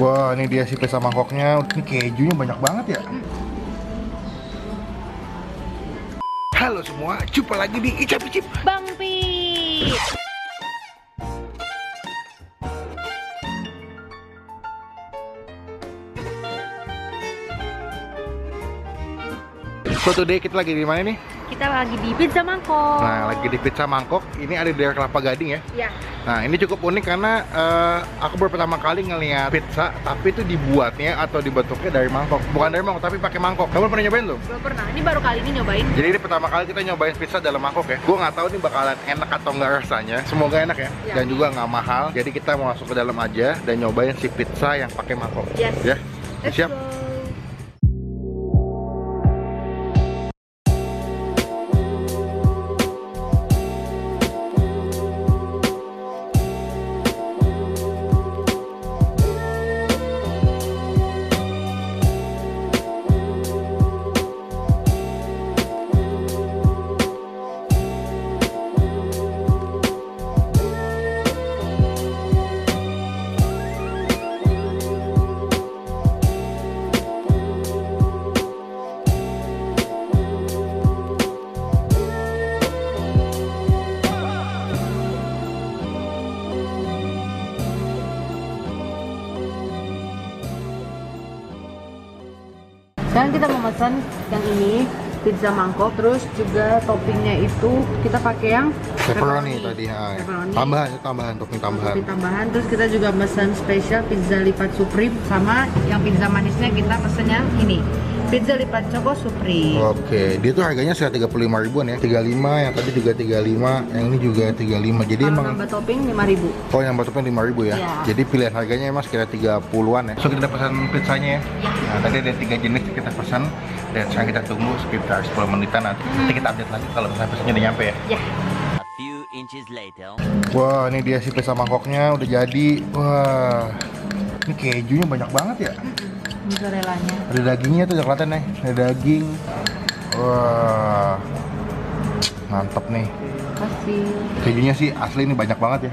Wah, ini dia si pizza mangkoknya. Ini kejunya banyak banget ya. Halo semua, jumpa lagi di Icap Icip Bang Pi. So today kita lagi di mana nih? Kita lagi di Pizza Mangkok. Nah, lagi di Pizza Mangkok. Ini ada di daerah Kelapa Gading ya. Ya. Nah, ini cukup unik karena aku baru pertama kali ngeliat pizza, tapi itu dibuatnya atau dibentuknya dari mangkok. Bukan dari mangkok, tapi pakai mangkok. Kamu pernah nyobain tuh? Belum pernah. Ini baru kali ini nyobain. Jadi ini pertama kali kita nyobain pizza dalam mangkok ya. Gue nggak tahu ini bakalan enak atau nggak rasanya. Semoga enak ya. Ya. Dan juga nggak mahal. Jadi kita mau masuk ke dalam aja dan nyobain si pizza yang pakai mangkok. Yes. Ya. Let's Siap. go. Sekarang kita mau pesan yang ini, pizza mangkok, terus juga toppingnya itu kita pakai yang Pepperoni tadi. Ha. Pepperoni. Tambahan topping tambahan. Topping tambahan. Terus kita juga pesan spesial pizza lipat supreme, sama yang pizza manisnya kita pesen yang ini, pizza lipat choco supreme. Oke, dia tuh harganya sekitar 35 ribuan ya. 35, yang tadi juga 35, yang ini juga 35. Jadi Kalau emang nambah topping 5.000. oh, yang batupnya 5.000 ya. Iya. Jadi pilihan harganya emang sekitar 30-an ya. So kita pesan pizzanya ya. Ya. Nah, tadi ada 3 jenis kita pesan dan sekarang kita tunggu sekitar 10 menitan nanti kita update lagi kalau misalnya pesannya udah nyampe ya. Ya. A few inches later. Wah, ini dia si pizza mangkoknya udah jadi. Wah, ini kejunya banyak banget ya. Mozzarellanya. Ada dagingnya tuh, udah kelihatan nih. Ada daging. Wah, mantep nih. Kasih. Kejunya sih asli ini banyak banget ya.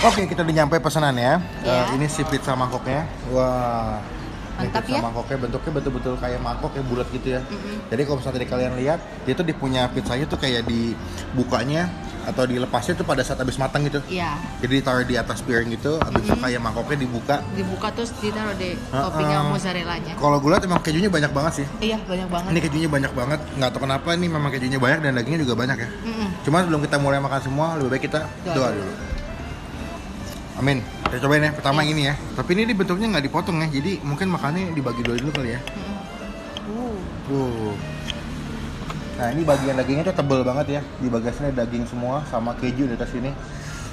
Oke, kita udah nyampe pesanannya. Ya. Ini si pizza mangkoknya. Wah, ini Mantap pizza ya. mangkoknya bentuknya betul-betul kayak mangkok ya, bulat gitu ya. Jadi kalau misalnya tadi kalian lihat, dia tuh punya pizzanya tuh kayak dibukanya atau dilepasnya tuh pada saat habis matang gitu. Iya. Jadi ditaruh di atas piring gitu, habis itu kayak mangkoknya dibuka. Dibuka terus ditaruh deh Heeh. toppingnya mozzarellanya. Kalau gue lihat emang kejunya banyak banget sih. Iya, banyak banget. Ini kejunya banyak banget, nggak tahu kenapa ini memang kejunya banyak dan dagingnya juga banyak ya. Cuman sebelum kita mulai makan semua, lebih baik kita doa dulu. Amin. Kita cobain ya, pertama Yes. ini ya. Tapi ini bentuknya nggak dipotong ya, jadi mungkin makannya dibagi dua dulu kali ya. Nah, ini bagian dagingnya tuh tebel banget ya. Di bagian sini ada daging semua sama keju di atas sini.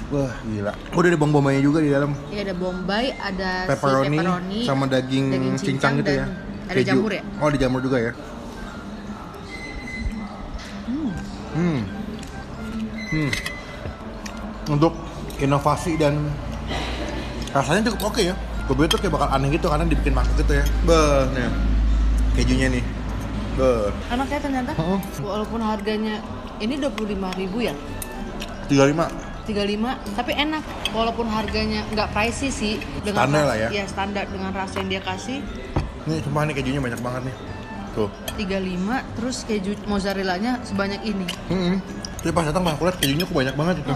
Wah, gila. Udah ada bawang bombaynya juga di dalam. Iya, ada bombay, ada Pepperoni, si pepperoni sama daging cincang gitu ya. dan ada jamur ya. Oh, ada jamur juga ya. Untuk inovasi dan rasanya cukup oke ya. Gue pikir tuh kayak bakal aneh gitu karena dibikin mangkok gitu ya. Beh, nih kejunya nih. Beh, Enak ya ternyata. Heeh. Walaupun harganya ini 25.000 ya. 35. 35, tapi enak. Walaupun harganya nggak pricey sih, Standar lah ya. Iya, standar dengan rasa yang dia kasih. Nih, sumpah nih kejunya banyak banget nih. Tuh. 35, terus keju mozzarellanya sebanyak ini. Jadi pas datang aku lihat kejunya kok banyak banget itu.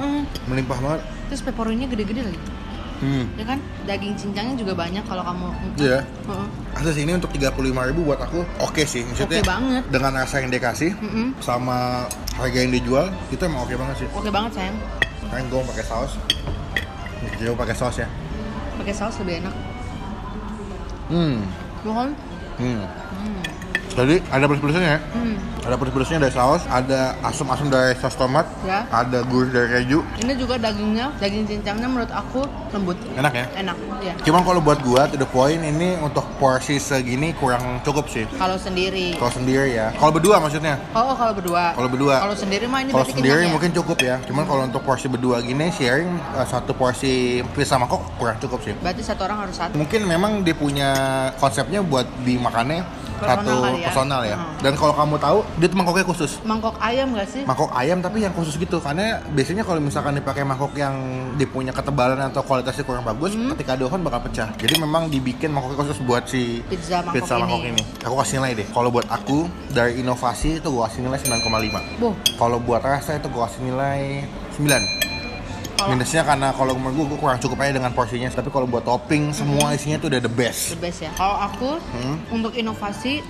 Melimpah banget. Terus pepperoninya gede-gede lagi. Ya kan? Daging cincangnya juga banyak kalau kamu. Iya. Heeh. Asli sini untuk 35.000 buat aku oke sih. Maksudnya Oke banget. dengan rasa yang dia kasih sama harga yang dijual itu emang oke banget sih. Oke banget sayang. Sekarang gue pakai saus. Gue pakai saus ya. Pakai saus lebih enak. Bukan? Jadi ada plus-plusnya ya. Ada plus-plusnya dari saus, ada asam-asam dari saus tomat, Ya. ada gurih dari keju. Ini juga dagingnya, daging cincangnya menurut aku lembut. Enak ya. Enak, ya. Cuman kalau buat gua to the point ini untuk porsi segini kurang cukup sih. Kalau sendiri. Kalau sendiri ya. Kalau berdua maksudnya. Oh, kalau berdua. Kalau berdua. Kalau sendiri mah ini Kalau berarti sendiri kenyang ya? mungkin cukup ya. Cuman kalau untuk porsi berdua gini sharing satu porsi pizza mangkok kurang cukup sih. Berarti satu orang harus satu. Mungkin memang dia punya konsepnya buat dimakannya Personal kali ya? personal ya. Dan kalau kamu tahu, dia tuh mangkoknya khusus. Mangkok ayam nggak sih? Mangkok ayam tapi yang khusus gitu. Karena biasanya kalau misalkan dipakai mangkok yang dia punya ketebalan atau kualitasnya kurang bagus, ketika di oven bakal pecah. Jadi memang dibikin mangkoknya khusus buat si Pizza mangkok ini. Aku kasih nilai deh. Kalau buat aku dari inovasi itu gue kasih nilai 9,5. Boh. Kalau buat rasa itu gue kasih nilai 9. Minusnya karena kalau menurut gue kurang cukup aja dengan porsinya. Tapi kalau buat topping semua isinya tuh udah the best. The best ya. Kalau aku untuk inovasi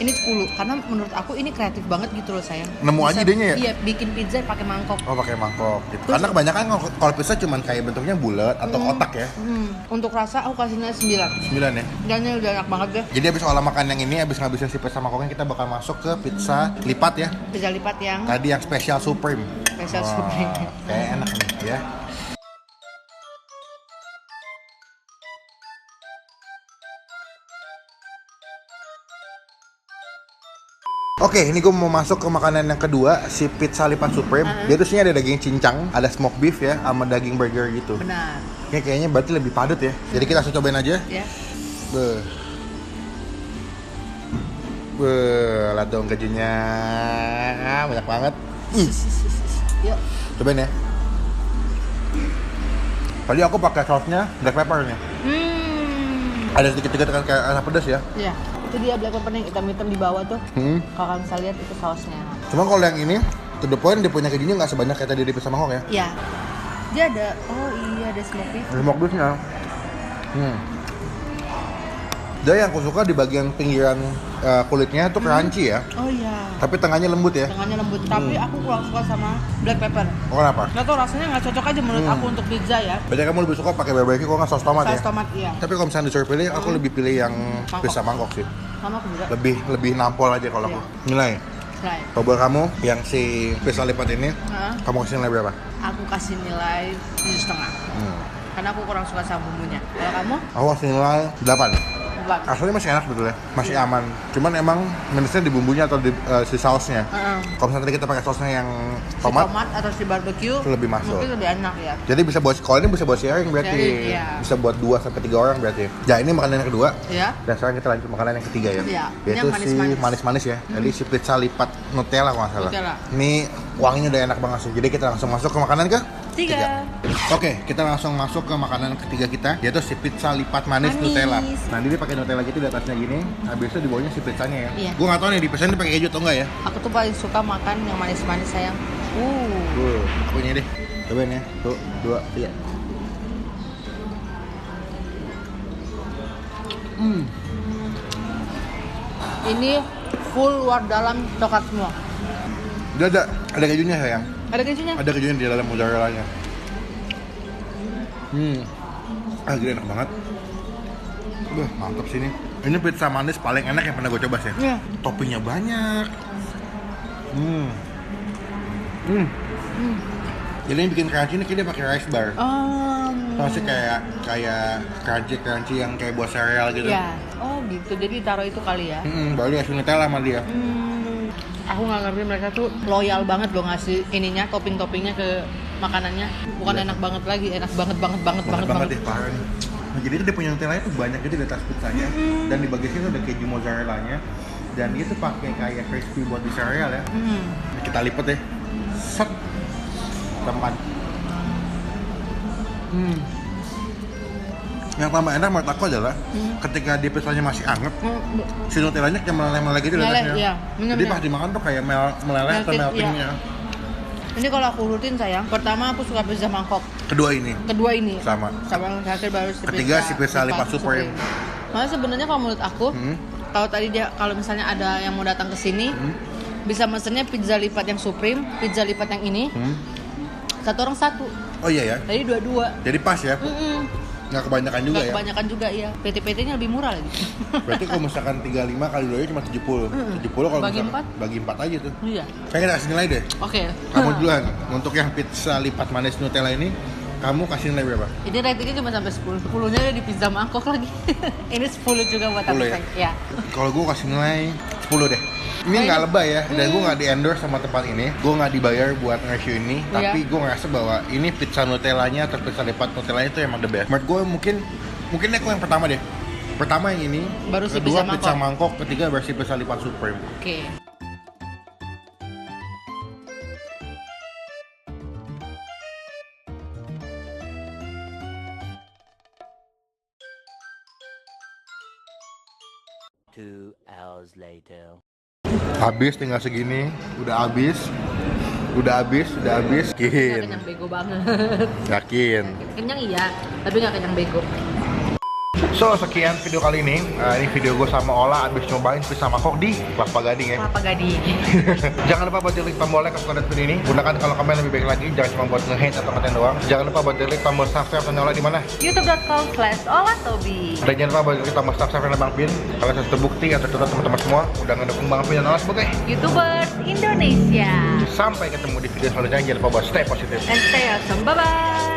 ini 10 karena menurut aku ini kreatif banget gitu loh sayang. Nemu aja idenya ya? Iya, bikin pizza pakai mangkok. Oh, pakai mangkok gitu. Karena kebanyakan kalau pizza cuman kayak bentuknya bulat atau kotak ya. Untuk rasa aku kasih nilai 9. 9 ya. Dan ini udah enak banget deh. Jadi habis olah makan yang ini, habis ngabisin si pizza mangkoknya, kita bakal masuk ke pizza lipat ya. Pizza lipat yang Tadi yang special supreme. Special Supreme. Kayak enak nih ya. Oke, ini gue mau masuk ke makanan yang kedua, si pizza lipat supreme. Dia tuh isinya ada daging cincang, ada smoked beef ya, sama daging burger gitu. Benar. Kayaknya berarti lebih padat ya. Jadi kita langsung cobain aja. Ya. Lihat dong kejunya, banyak banget. Yuk. Cobain ya. Tadi aku pakai sausnya black pepper nya. Ada sedikit-sedikit kayak rasa pedas ya. Iya. Itu dia black pepper yang hitam-hitam di bawah tuh. Kalau kalian bisa lihat itu sausnya. Cuma kalau yang ini, to the point dia punya kejunya nggak sebanyak kayak tadi di pizza mangkok ya. Iya. Dia ada, ada smoked beef. Smoked beefnya. Dia yang aku suka di bagian pinggiran kulitnya tuh crunchy ya. Oh iya. Tapi tengahnya lembut ya. Tengahnya lembut, tapi aku kurang suka sama black pepper. Oh, kenapa? Nggak tau rasanya nggak cocok aja menurut aku untuk pizza ya. Berarti kamu lebih suka pakai barbecue kalau nggak saus tomat ya? Saus tomat iya. Tapi kalau misalnya disuruh pilih, aku lebih pilih yang pizza mangkok sih. Sama aku juga. Lebih nampol aja kalau aku. Nilai. Right. Kalau buat kamu yang si pizza lipat ini, kamu kasih nilai berapa? Aku kasih nilai 7,5. Karena aku kurang suka sama bumbunya. Kalau kamu? Aku kasih nilai 8. 8. Aslinya masih enak sebetulnya, masih aman. Cuman emang minusnya di bumbunya atau di si sausnya. Kalau misalnya tadi kita pakai sausnya yang tomat, tomat atau si barbecue itu lebih masuk. mungkin lebih enak ya. Jadi bisa buat, kalau ini bisa buat sharing berarti. Sharing, iya. Bisa buat 2-3 orang berarti. Ya ini makanan yang kedua. Iya. Dan sekarang kita lanjut makanan yang ketiga ya. Iya. Yaitu Ini si manis-manis ya. Jadi si pizza lipat Nutella kalau nggak salah. Nutella. Ini wanginya udah enak banget sih. Jadi kita langsung masuk ke makanan ke 3. Oke, kita langsung masuk ke makanan ketiga kita, yaitu si pizza lipat manis Nutella. Nah, dia pakai Nutella gitu di atasnya gini, habis itu di bawahnya si pizzanya ya. Iya. Gue nggak tahu nih di pizza ini pakai keju atau enggak ya. Aku tuh paling suka makan yang manis-manis sayang. Aku ini deh. Cobain ya. 1, 2, 3. Ini full luar dalam coklat semua. Dia ada kejunya sayang. Ada kejunya? Ada kejunya di dalam mozzarella-nya. Gila enak banget. Mantap sih ini. Ini pizza manis paling enak yang pernah gue coba sih. Iya. Toppingnya banyak. Jadi yang bikin crunchy ini kayak dia pakai rice bar. Masih kayak crunchy yang kayak buat cereal gitu. Ya. Oh gitu. Jadi taruh itu kali ya. Baru dikasih Nutella sama dia. Aku nggak ngerti mereka tuh loyal banget loh ngasih ininya topping-toppingnya ke makanannya. Bukan enak banget lagi, enak banget Ya, parah nih. Nah, jadi itu dia punya Nutella itu banyak gitu di atas pizzanya. Dan di bagian situ ada keju mozzarella-nya. Dan dia tuh pakai kayak crispy buat di cereal ya. Nah, kita lipat deh. Set. Tempat. Yang tambah enak menurut aku adalah ketika di pizzanya masih anget, si Nutellanya kayak meleleh-meleleh gitu di atasnya. Iya, Jadi pas dimakan tuh kayak meleleh atau meltingnya. Ini kalau aku urutin sayang, pertama aku suka pizza mangkok. Kedua ini. Sama yang terakhir baru si Ketiga si pizza lipat supreme. Malah sebenarnya kalau menurut aku, kalau tadi kalau misalnya ada yang mau datang ke sini, bisa mesennya pizza lipat yang supreme, pizza lipat yang ini, satu orang satu. Oh iya ya. Jadi dua-dua. Jadi pas ya. Nggak kebanyakan juga Nggak kebanyakan juga ya. PT-PT-nya lebih murah lagi. Berarti kalau misalkan 35 kali 2 cuma 70. 70 kalau Bagi misalkan bagi 4 aja tuh. Iya. Kayak kita kasih nilai deh. Oke. Kamu duluan. Untuk yang pizza lipat manis Nutella ini, kamu kasih nilai berapa? Ini ratingnya cuma sampai 10. 10-nya ada di pizza mangkok lagi. Ini 10 juga buat aku. 10 ya? Ya. Kalau gue kasih nilai 10 deh. Ini nggak lebay ya, dan gue nggak di-endorse sama tempat ini. Gue nggak dibayar buat nge-review ini, tapi gue ngerasa bahwa ini pizza Nutellanya atau pizza lipat Nutellanya itu emang the best. Menurut gue mungkin aku yang pertama deh. Pertama yang ini, Baru si kedua pizza pizza mangkok, ketiga versi pizza lipat supreme. Oke. Two hours later. Habis tinggal segini, udah habis. Nggak Yakin. kenyang bego banget. Yakin. Kenyang iya, tapi nggak kenyang bego. So, sekian video kali ini. Ini video gue sama Ola abis nyobain pizza mangkok di Kelapa Gading ya. Kelapa Gading. Jangan lupa buat klik tombol like kalau kalian video ini. Gunakan kalau kalian lebih baik lagi, jangan cuma buat nge-hate atau ngatain doang. Jangan lupa buat klik tombol subscribe channel Ola di mana? youtube.com/olatobi. Dan jangan lupa buat klik tombol subscribe channel Bang Pin. Kalian sudah terbukti atau tertutup teman-teman semua udah ngedukung Bang Pin dan Ola sebagai YouTubers Indonesia. Sampai ketemu di video selanjutnya. Jangan lupa buat stay positif. And stay awesome. Bye bye.